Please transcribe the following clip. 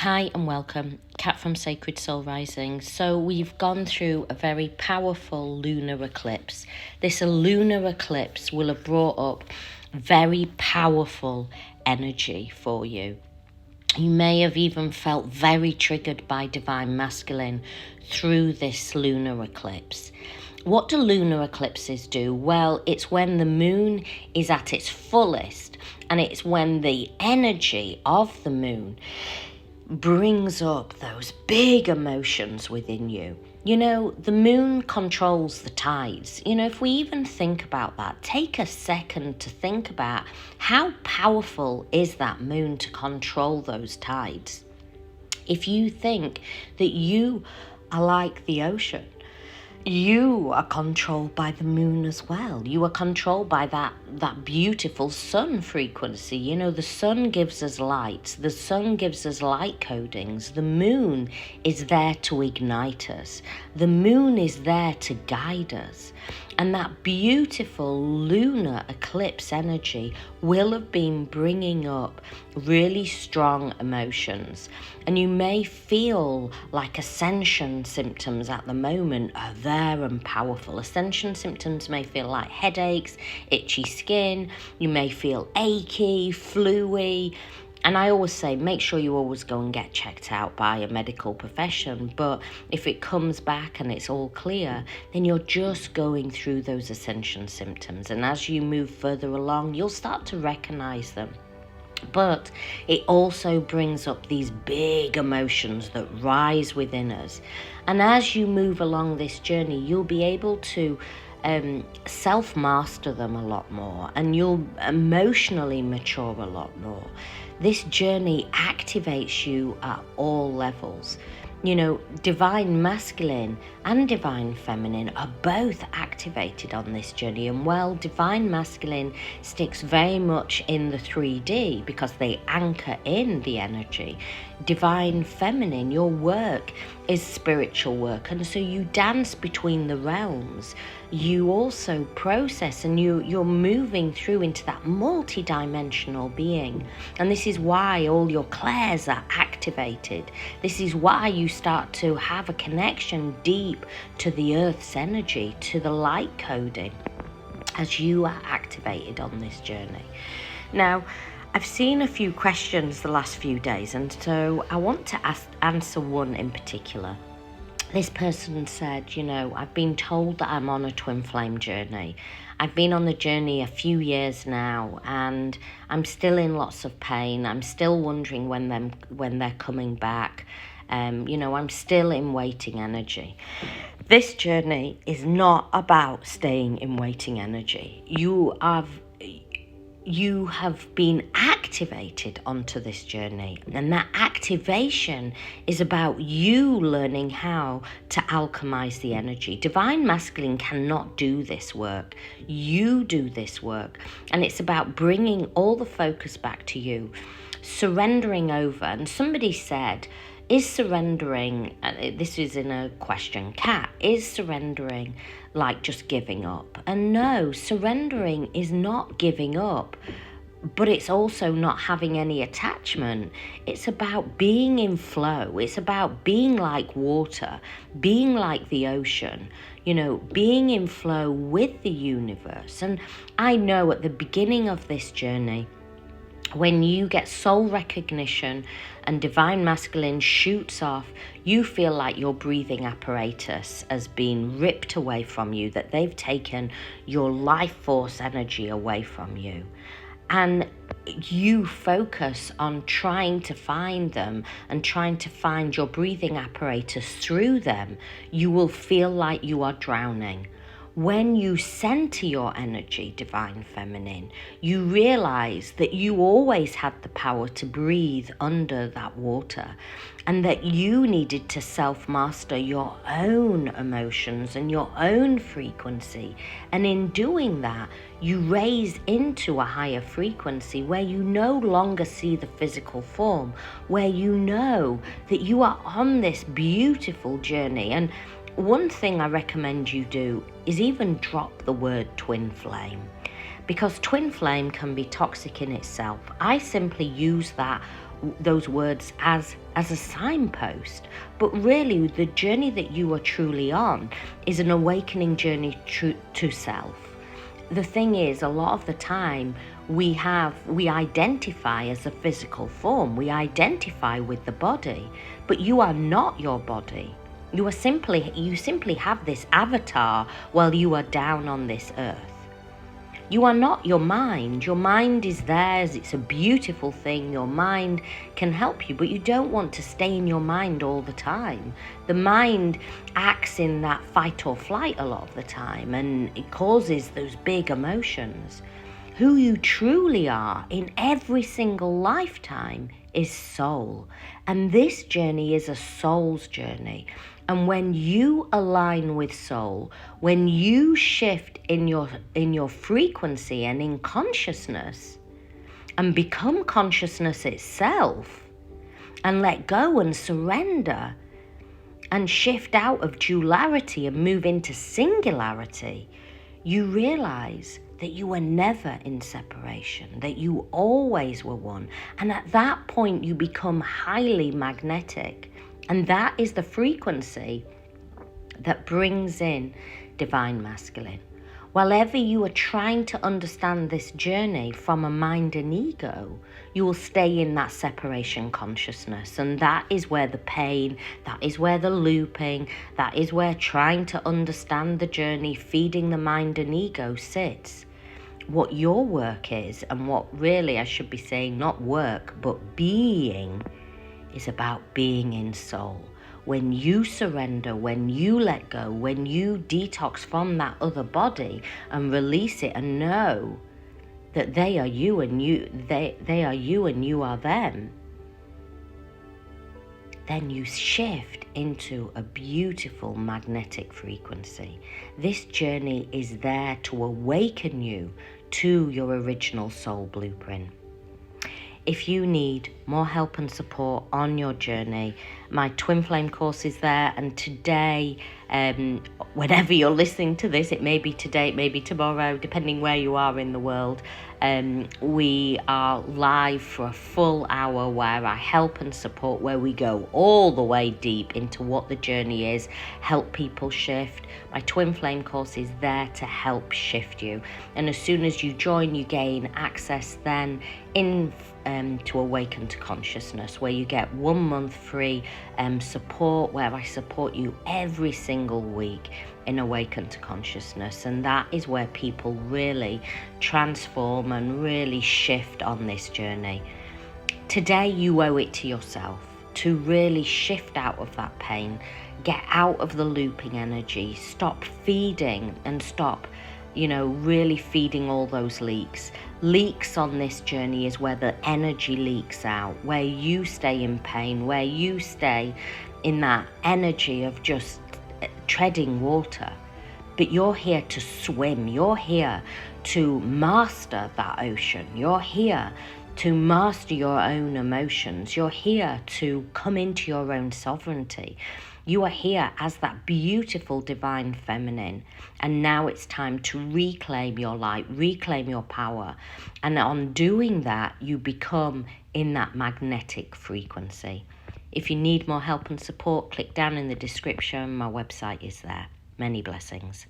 Hi and welcome, Kat from Sacred Soul Rising. So we've gone through a very powerful lunar eclipse. This lunar eclipse will have brought up very powerful energy for you. You may have even felt very triggered by divine masculine through this lunar eclipse. What do lunar eclipses do? Well, it's when the moon is at its fullest, and it's when the energy of the moon brings up those big emotions within you. You know, the moon controls the tides. You know, if we even think about that, take a second to think about how powerful is that moon to control those tides. If you think that you are like the ocean, you are controlled by the moon as well. You are controlled by that beautiful sun frequency. You know, the sun gives us light. The sun gives us light codings. The moon is there to ignite us. The moon is there to guide us. And that beautiful lunar eclipse energy will have been bringing up really strong emotions. And you may feel like ascension symptoms at the moment are there and powerful. Ascension symptoms may feel like headaches, itchy skin. You may feel achy, fluey. And I always say, make sure you always go and get checked out by a medical profession. But if it comes back and it's all clear, then you're just going through those ascension symptoms. And as you move further along, you'll start to recognize them. But it also brings up these big emotions that rise within us. And as you move along this journey, you'll be able to self-master them a lot more, and you'll emotionally mature a lot more. This journey activates you at all levels. You know, divine masculine and divine feminine are both activated on this journey. And while divine masculine sticks very much in the 3D because they anchor in the energy, divine feminine, your work is spiritual work. And so you dance between the realms. You also process, and you're moving through into that multi-dimensional being. And this is why all your clairs are activated. This is why you start to have a connection deep to the earth's energy, to the light coding, as you are activated on this journey. Now, I've seen a few questions the last few days, and so I want to answer one in particular. This person said, you know, I've been told that I'm on a twin flame journey. I've been on the journey a few years now, and I'm still in lots of pain. I'm still wondering when they're coming back. You know, I'm still in waiting energy. This journey is not about staying in waiting energy. You have been activated onto this journey, and that activation is about you learning how to alchemize the energy. Divine masculine cannot do this work. You do this work, and it's about bringing all the focus back to you, surrendering over. And somebody said, is surrendering, this is in a question, Kat, is surrendering like just giving up? And no, surrendering is not giving up, but it's also not having any attachment. It's about being in flow. It's about being like water, being like the ocean, you know, being in flow with the universe. And I know at the beginning of this journey, when you get soul recognition and divine masculine shoots off, you feel like your breathing apparatus has been ripped away from you, that they've taken your life force energy away from you. And you focus on trying to find them and trying to find your breathing apparatus through them. You will feel like you are drowning. When you center your energy, divine feminine, you realize that you always had the power to breathe under that water, and that you needed to self-master your own emotions and your own frequency. And in doing that, you raise into a higher frequency where you no longer see the physical form, where you know that you are on this beautiful journey. And one thing I recommend you do is even drop the word twin flame, because twin flame can be toxic in itself. I simply use that those words as a signpost, but really the journey that you are truly on is an awakening journey to self. The thing is, a lot of the time we identify as a physical form, we identify with the body, but you are not your body. You simply have this avatar while you are down on this earth. You are not your mind. Your mind is theirs. It's a beautiful thing. Your mind can help you, but you don't want to stay in your mind all the time. The mind acts in that fight or flight a lot of the time, and it causes those big emotions. Who you truly are in every single lifetime is soul. And this journey is a soul's journey. And when you align with soul, when you shift in your frequency and in consciousness and become consciousness itself and let go and surrender and shift out of duality and move into singularity, you realize that you were never in separation, that you always were one. And at that point, you become highly magnetic. And that is the frequency that brings in divine masculine. Whilever you are trying to understand this journey from a mind and ego, you will stay in that separation consciousness. And that is where the pain, that is where the looping, that is where trying to understand the journey, feeding the mind and ego sits. What your work is, and what really I should be saying, not work, but being, is about being in soul. When you surrender, when you let go, when you detox from that other body and release it and know that they are you and they are you and you are them, then you shift into a beautiful magnetic frequency. This journey is there to awaken you to your original soul blueprint. If you need more help and support on your journey, my Twin Flame course is there. And today, whenever you're listening to this, it may be today, it may be tomorrow, depending where you are in the world, we are live for a full hour where I help and support, where we go all the way deep into what the journey is, help people shift. My Twin Flame course is there to help shift you. And as soon as you join, you gain access then to Awaken to Consciousness, where you get 1 month free support, where I support you every single week in Awaken to Consciousness. And that is where people really transform and really shift on this journey. Today you owe it to yourself to really shift out of that pain, get out of the looping energy, stop feeding and stop really feeding all those leaks. Leaks on this journey is where the energy leaks out, where you stay in pain, where you stay in that energy of just treading water. But you're here to swim. You're here to master that ocean. You're here to master your own emotions. You're here to come into your own sovereignty. You are here as that beautiful divine feminine. And now it's time to reclaim your light, reclaim your power. And on doing that, you become in that magnetic frequency. If you need more help and support, click down in the description. My website is there. Many blessings.